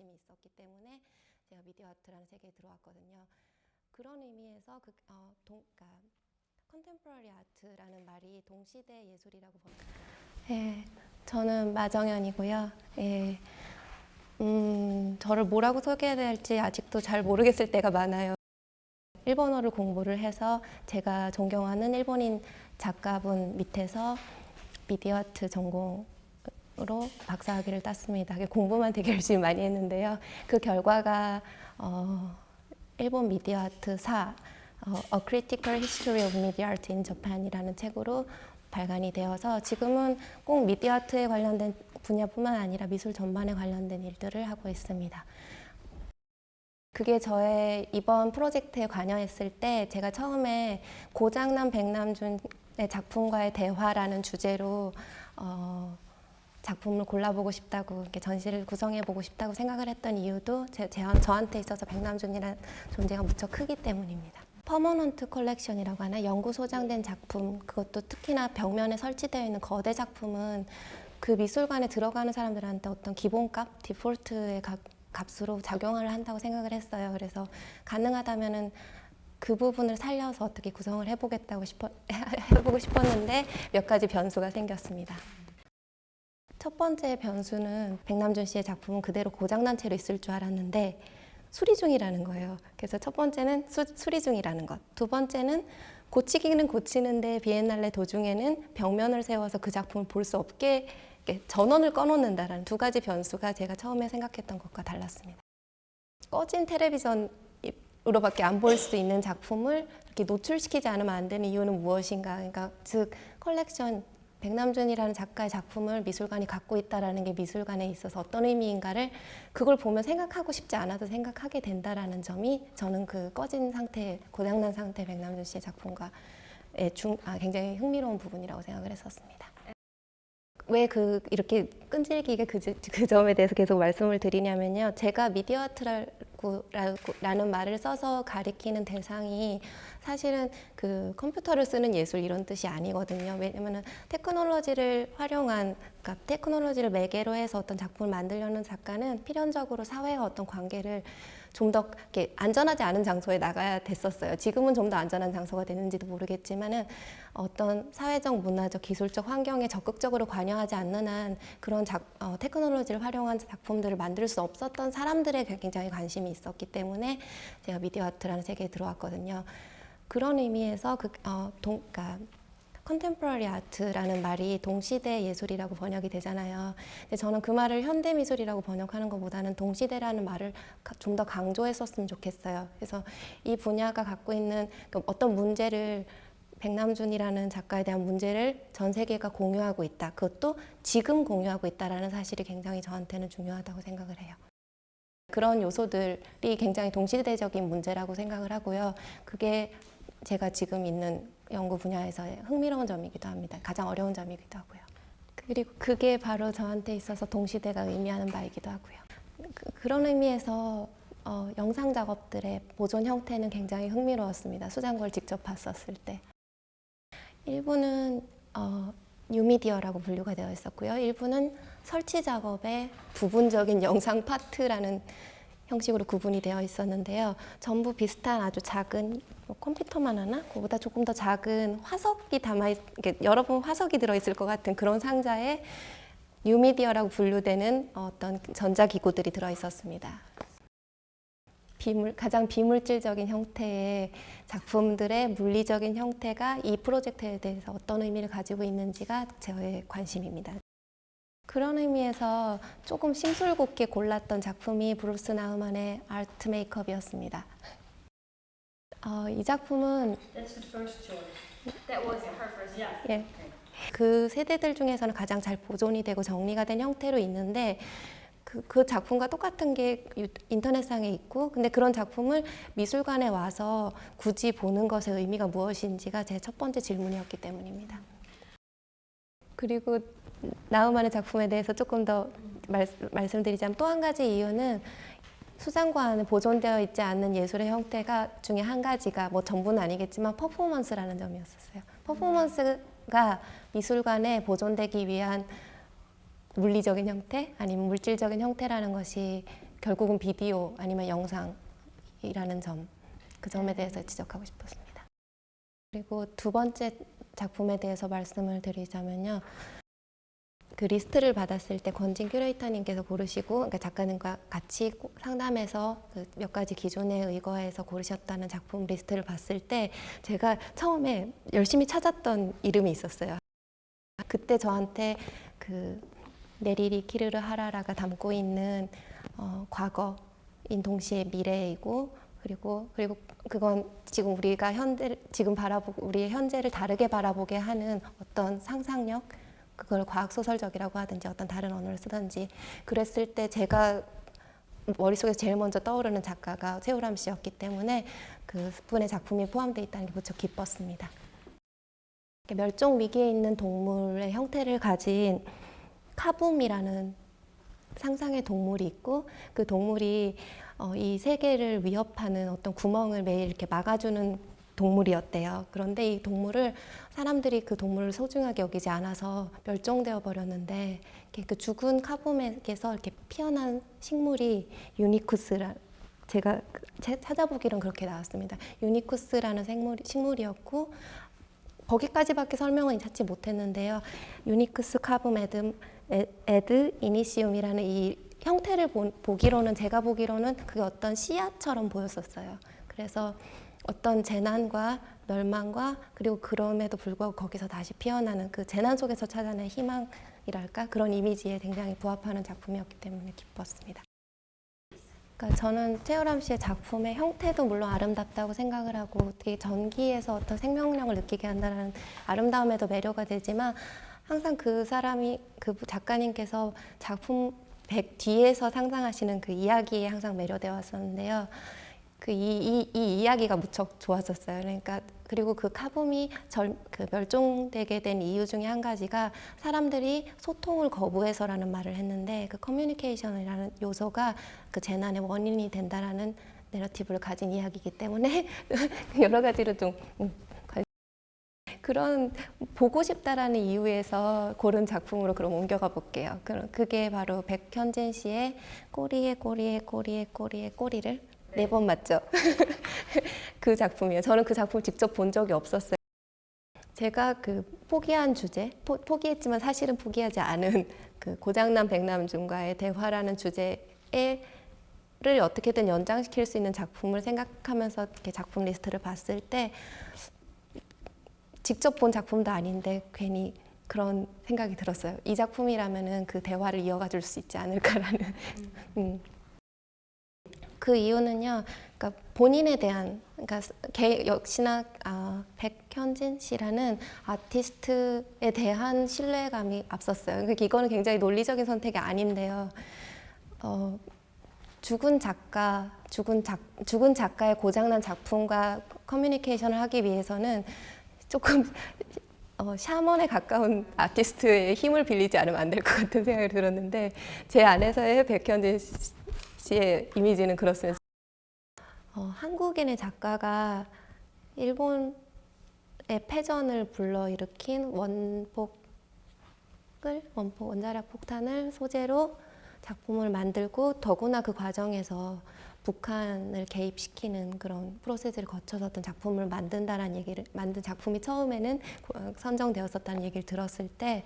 관심이 있었기 때문에 제가 미디어 아트라는 세계에 들어왔거든요. 그런 의미에서 그러니까 컨템포러리 아트라는 말이 동시대 예술이라고 예, 저는 마정연이고요. 예, 저를 뭐라고 소개해야 될지 아직도 잘 모르겠을 때가 많아요. 일본어를 공부를 해서 제가 존경하는 일본인 작가분 밑에서 미디어 아트 전공으로 박사학위를 땄습니다. 공부만 되게 열심히 많이 했는데요. 그 결과가 일본 미디어 아트사 A Critical History of Media Art in Japan이라는 책으로 발간이 되어서 지금은 꼭 미디어 아트에 관련된 분야뿐만 아니라 미술 전반에 관련된 일들을 하고 있습니다. 그게 저의 이번 프로젝트에 관여했을 때 제가 처음에 고장난 백남준의 작품과의 대화라는 주제로 작품을 골라보고 싶다고, 이렇게 전시를 구성해보고 싶다고 생각을 했던 이유도 저한테 있어서 백남준이라는 존재가 무척 크기 때문입니다. 퍼머넌트 컬렉션이라고 하나, 영구 소장된 작품, 그것도 특히나 벽면에 설치되어 있는 거대 작품은 그 미술관에 들어가는 사람들한테 어떤 기본값, 디폴트의 값으로 작용을 한다고 생각을 했어요. 그래서 가능하다면은 그 부분을 살려서 어떻게 구성을 해보고 싶었는데 몇 가지 변수가 생겼습니다. 첫 번째 변수는 백남준 씨의 작품은 그대로 고장난 채로 있을 줄 알았는데 수리 중이라는 거예요. 그래서 첫 번째는 수리 중이라는 것. 두 번째는 고치기는 고치는데 비엔날레 도중에는 벽면을 세워서 그 작품을 볼 수 없게 전원을 꺼놓는다라는 두 가지 변수가 제가 처음에 생각했던 것과 달랐습니다. 꺼진 텔레비전으로밖에 안 보일 수 있는 작품을 이렇게 노출시키지 않으면 안 되는 이유는 무엇인가? 그러니까 즉 컬렉션, 백남준이라는 작가의 작품을 미술관이 갖고 있다는 게 미술관에 있어서 어떤 의미인가를 그걸 보면 생각하고 싶지 않아도 생각하게 된다는 점이 저는 그 꺼진 상태, 고장난 상태 백남준 씨의 작품과 굉장히 흥미로운 부분이라고 생각을 했었습니다. 왜 이렇게 끈질기게 그 점에 대해서 계속 말씀을 드리냐면요. 제가 미디어 아트라는 말을 써서 가리키는 대상이 사실은 그 컴퓨터를 쓰는 예술 이런 뜻이 아니거든요. 왜냐면은 테크놀로지를 활용한, 그러니까 테크놀로지를 매개로 해서 어떤 작품을 만들려는 작가는 필연적으로 사회와 어떤 관계를 좀 더 안전하지 않은 장소에 나가야 됐었어요. 지금은 좀 더 안전한 장소가 되는지도 모르겠지만은 어떤 사회적, 문화적, 기술적 환경에 적극적으로 관여하지 않는 한 그런 테크놀로지를 활용한 작품들을 만들 수 없었던 사람들에 굉장히 관심이 있었기 때문에 제가 미디어 아트라는 세계에 들어왔거든요. 그런 의미에서 그러니까 컨템포러리 아트라는 말이 동시대 예술이라고 번역이 되잖아요. 근데 저는 그 말을 현대 미술이라고 번역하는 것보다는 동시대라는 말을 좀 더 강조했었으면 좋겠어요. 그래서 이 분야가 갖고 있는 어떤 문제를, 백남준이라는 작가에 대한 문제를 전 세계가 공유하고 있다. 그것도 지금 공유하고 있다는 사실이 굉장히 저한테는 중요하다고 생각을 해요. 그런 요소들이 굉장히 동시대적인 문제라고 생각을 하고요. 그게 제가 지금 있는 연구 분야에서의 흥미로운 점이기도 합니다. 가장 어려운 점이기도 하고요. 그리고 그게 바로 저한테 있어서 동시대가 의미하는 바이기도 하고요. 그런 의미에서 영상 작업들의 보존 형태는 굉장히 흥미로웠습니다. 수장고를 직접 봤었을 때. 일부는 뉴미디어라고 분류가 되어 있었고요. 일부는 설치 작업의 부분적인 영상 파트라는 형식으로 구분이 되어 있었는데요. 전부 비슷한 아주 작은 컴퓨터만 하나? 그보다 조금 더 작은 화석이 여러 번 화석이 들어있을 것 같은 그런 상자에 뉴미디어라고 분류되는 어떤 전자기구들이 들어있었습니다. 가장 비물질적인 형태의 작품들의 물리적인 형태가 이 프로젝트에 대해서 어떤 의미를 가지고 있는지가 저의 관심입니다. 그런 의미에서 조금 심술궂게 골랐던 작품이 브루스 나우만의 아트 메이크업이었습니다. 이 작품은 예, 그 세대들 중에서는 가장 잘 보존이 되고 정리가 된 형태로 있는데 그 작품과 똑같은 게 인터넷상에 있고, 근데 그런 작품을 미술관에 와서 굳이 보는 것의 의미가 무엇인지가 제 첫 번째 질문이었기 때문입니다. 그리고 나우만의 작품에 대해서 조금 더 말씀드리자면 또 한 가지 이유는 수장고 안에 보존되어 있지 않는 예술의 형태가 중에 한 가지가, 뭐 전부는 아니겠지만 퍼포먼스라는 점이었어요. 퍼포먼스가 미술관에 보존되기 위한 물리적인 형태 아니면 물질적인 형태라는 것이 결국은 비디오 아니면 영상이라는 점, 그 점에 대해서 지적하고 싶었습니다. 그리고 두 번째 작품에 대해서 말씀을 드리자면요. 그 리스트를 받았을 때 권진 큐레이터님께서 고르시고, 그러니까 작가님과 같이 상담해서 그 몇 가지 기존에 의거해서 고르셨다는 작품 리스트를 봤을 때 제가 처음에 열심히 찾았던 이름이 있었어요. 그때 저한테 그 네리리 키르르 하라라가 담고 있는 과거인 동시에 미래이고 그리고 그건 지금 우리가 지금 바라보고 우리의 현재를 다르게 바라보게 하는 어떤 상상력, 그걸 과학소설적이라고 하든지 어떤 다른 언어를 쓰든지 그랬을 때 제가 머릿속에서 제일 먼저 떠오르는 작가가 최우람 씨였기 때문에 그분의 작품이 포함되어 있다는 게 무척 기뻤습니다. 멸종 위기에 있는 동물의 형태를 가진 카붐이라는 상상의 동물이 있고 그 동물이 이 세계를 위협하는 어떤 구멍을 매일 이렇게 막아주는 동물이었대요. 그런데 이 동물을 사람들이 그 동물을 소중하게 여기지 않아서 멸종되어 버렸는데 그 죽은 카붐에게서 이렇게 피어난 식물이 유니쿠스라 제가 찾아보기로는 그렇게 나왔습니다. 유니쿠스라는 식물이었고 거기까지밖에 설명은 찾지 못했는데요. 유니쿠스 카붐 에드 이니시움이라는 이 형태를 보기로는 제가 보기로는 그게 어떤 씨앗처럼 보였었어요. 그래서 어떤 재난과 멸망과 그리고 그럼에도 불구하고 거기서 다시 피어나는 그 재난 속에서 찾아낸 희망이랄까 그런 이미지에 굉장히 부합하는 작품이었기 때문에 기뻤습니다. 그러니까 저는 최우람 씨의 작품의 형태도 물론 아름답다고 생각을 하고 되게 전기에서 어떤 생명력을 느끼게 한다는 아름다움에도 매료가 되지만 항상 그 작가님께서 작품 뒤에서 상상하시는 그 이야기에 항상 매료되어 왔었는데요. 이 이야기가 무척 좋았었어요. 그러니까 그리고 그 카붐이 멸종되게 된 이유 중에 한 가지가 사람들이 소통을 거부해서라는 말을 했는데 그 커뮤니케이션이라는 요소가 그 재난의 원인이 된다라는 내러티브를 가진 이야기이기 때문에 여러 가지로 좀 그런 보고 싶다라는 이유에서 고른 작품으로 그럼 옮겨가 볼게요. 그게 바로 백현진 씨의 꼬리에 꼬리를 4번 맞죠? 그 작품이에요. 저는 그 작품을 직접 본 적이 없었어요. 제가 그 포기한 주제, 포기했지만 사실은 포기하지 않은 그 고장난 백남준과의 대화라는 주제를 어떻게든 연장시킬 수 있는 작품을 생각하면서 이렇게 작품 리스트를 봤을 때 직접 본 작품도 아닌데 괜히 그런 생각이 들었어요. 이 작품이라면은 그 대화를 이어가 줄 수 있지 않을까라는. 그 이유는요, 그러니까 본인에 대한, 그러니까 역시나 백현진 씨라는 아티스트에 대한 신뢰감이 앞섰어요. 그러니까 이거는 굉장히 논리적인 선택이 아닌데요. 죽은 작가의 고장난 작품과 커뮤니케이션을 하기 위해서는 조금 샤먼에 가까운 아티스트의 힘을 빌리지 않으면 안 될 것 같은 생각이 들었는데 제 안에서의 백현진 씨의 이미지는 그렇습니다. 한국인의 작가가 일본의 패전을 불러일으킨 원자력 폭탄을 소재로 작품을 만들고 더구나 그 과정에서 북한을 개입시키는 그런 프로세스를 거쳐서 어떤 작품을 만든 작품이 처음에는 선정되었었다는 얘기를 들었을 때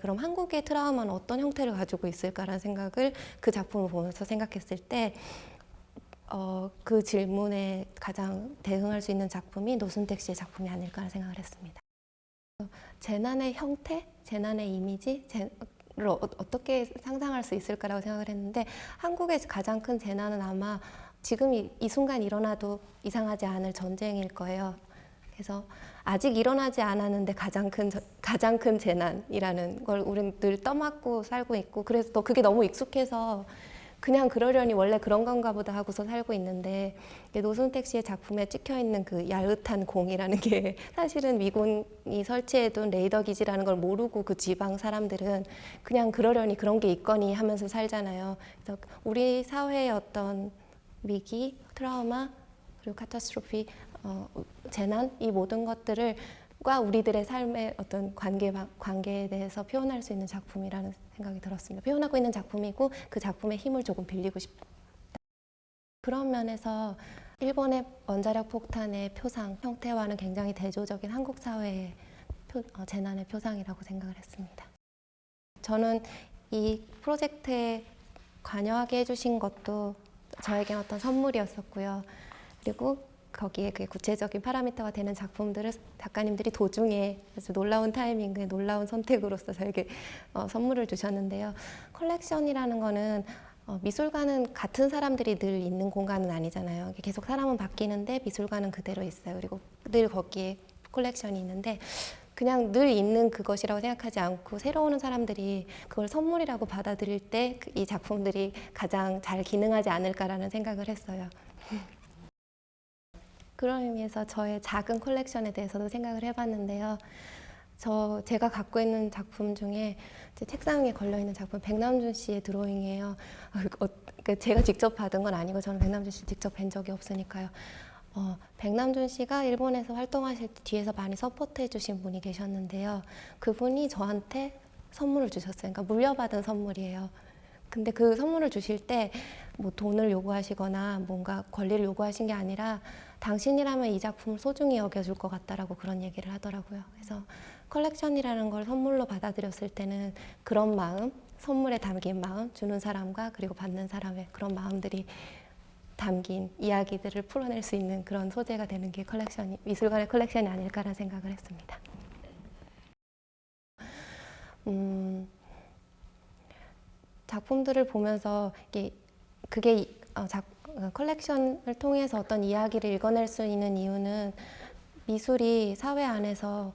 그럼 한국의 트라우마는 어떤 형태를 가지고 있을까라는 생각을 그 작품을 보면서 생각했을 때 그 질문에 가장 대응할 수 있는 작품이 노순택 씨의 작품이 아닐까 생각을 했습니다. 재난의 형태, 재난의 이미지, 를 어떻게 상상할 수 있을까라고 생각을 했는데 한국의 가장 큰 재난은 아마 지금 이 순간 일어나도 이상하지 않을 전쟁일 거예요. 그래서 아직 일어나지 않았는데 가장 큰 재난이라는 걸 우리는 늘 떠맡고 살고 있고 그래서 또 그게 너무 익숙해서 그냥 그러려니 원래 그런 건가 보다 하고서 살고 있는데 노순택 씨의 작품에 찍혀있는 그 야릇한 공이라는 게 사실은 미군이 설치해둔 레이더 기지라는 걸 모르고 그 지방 사람들은 그냥 그러려니 그런 게 있거니 하면서 살잖아요. 그래서 우리 사회의 어떤 위기, 트라우마, 그리고 카타스트로피, 재난 이 모든 것들과 우리들의 삶의 어떤 관계에 대해서 표현할 수 있는 작품이라는 생각이 들었습니다. 표현하고 있는 작품이고 그 작품의 힘을 조금 빌리고 싶다. 그런 면에서 일본의 원자력 폭탄의 표상 형태와는 굉장히 대조적인 한국 사회의 재난의 표상이라고 생각을 했습니다. 저는 이 프로젝트에 관여하게 해주신 것도 저에게 어떤 선물이었었고요. 그리고 거기에 그 구체적인 파라미터가 되는 작품들을 작가님들이 도중에 아주 놀라운 타이밍에 놀라운 선택으로서 저에게 선물을 주셨는데요. 컬렉션이라는 거는 미술관은 같은 사람들이 늘 있는 공간은 아니잖아요. 계속 사람은 바뀌는데 미술관은 그대로 있어요. 그리고 늘 거기에 컬렉션이 있는데 그냥 늘 있는 그것이라고 생각하지 않고 새로 오는 사람들이 그걸 선물이라고 받아들일 때 이 작품들이 가장 잘 기능하지 않을까라는 생각을 했어요. 그런 의미에서 저의 작은 콜렉션에 대해서도 생각을 해봤는데요. 제가 갖고 있는 작품 중에 제 책상 위에 걸려있는 작품 백남준 씨의 드로잉이에요. 제가 직접 받은 건 아니고 저는 백남준 씨 직접 뵌 적이 없으니까요. 백남준 씨가 일본에서 활동하실 때 뒤에서 많이 서포트해 주신 분이 계셨는데요. 그분이 저한테 선물을 주셨어요. 그러니까 물려받은 선물이에요. 근데 그 선물을 주실 때 뭐 돈을 요구하시거나 뭔가 권리를 요구하신 게 아니라 당신이라면 이 작품을 소중히 여겨줄 것 같다라고 그런 얘기를 하더라고요. 그래서 컬렉션이라는 걸 선물로 받아들였을 때는 그런 마음, 선물에 담긴 마음, 주는 사람과 그리고 받는 사람의 그런 마음들이 담긴 이야기들을 풀어낼 수 있는 그런 소재가 되는 게 미술관의 컬렉션이 아닐까라는 생각을 했습니다. 작품들을 보면서 그게 컬렉션을 통해서 어떤 이야기를 읽어낼 수 있는 이유는 미술이 사회 안에서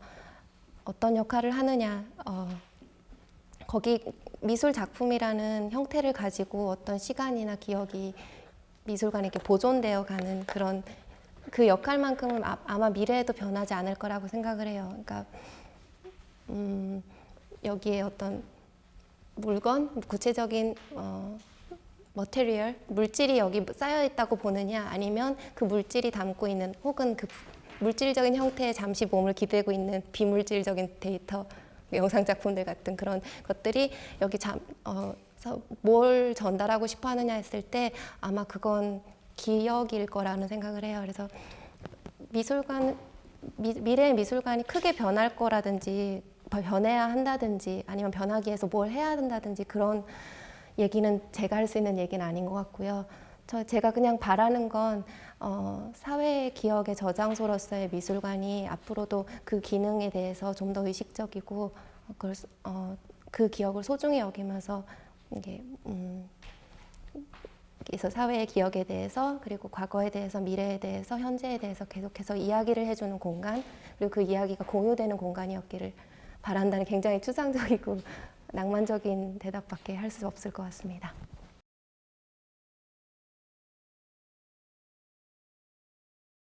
어떤 역할을 하느냐, 거기 미술 작품이라는 형태를 가지고 어떤 시간이나 기억이 미술관에 이렇게 보존되어 가는 그런 그 역할만큼은 아마 미래에도 변하지 않을 거라고 생각을 해요. 그러니까 여기에 어떤 물건, 구체적인 머테리얼, 물질이 여기 쌓여 있다고 보느냐, 아니면 그 물질이 담고 있는 혹은 그 물질적인 형태에 잠시 몸을 기대고 있는 비물질적인 데이터, 영상 작품들 같은 그런 것들이 여기 뭘 전달하고 싶어 하느냐 했을 때 아마 그건 기억일 거라는 생각을 해요. 그래서 미래의 미술관이 크게 변할 거라든지 변해야 한다든지 아니면 변하기 위해서 뭘 해야 된다든지 그런 얘기는 제가 할 수 있는 얘기는 아닌 것 같고요. 제가 그냥 바라는 건 사회의 기억의 저장소로서의 미술관이 앞으로도 그 기능에 대해서 좀 더 의식적이고 그 기억을 소중히 여기면서 이게 그래서 사회의 기억에 대해서 그리고 과거에 대해서 미래에 대해서 현재에 대해서 계속해서 이야기를 해주는 공간 그리고 그 이야기가 공유되는 공간이었기를 바란다는 굉장히 추상적이고 낭만적인 대답밖에 할 수 없을 것 같습니다.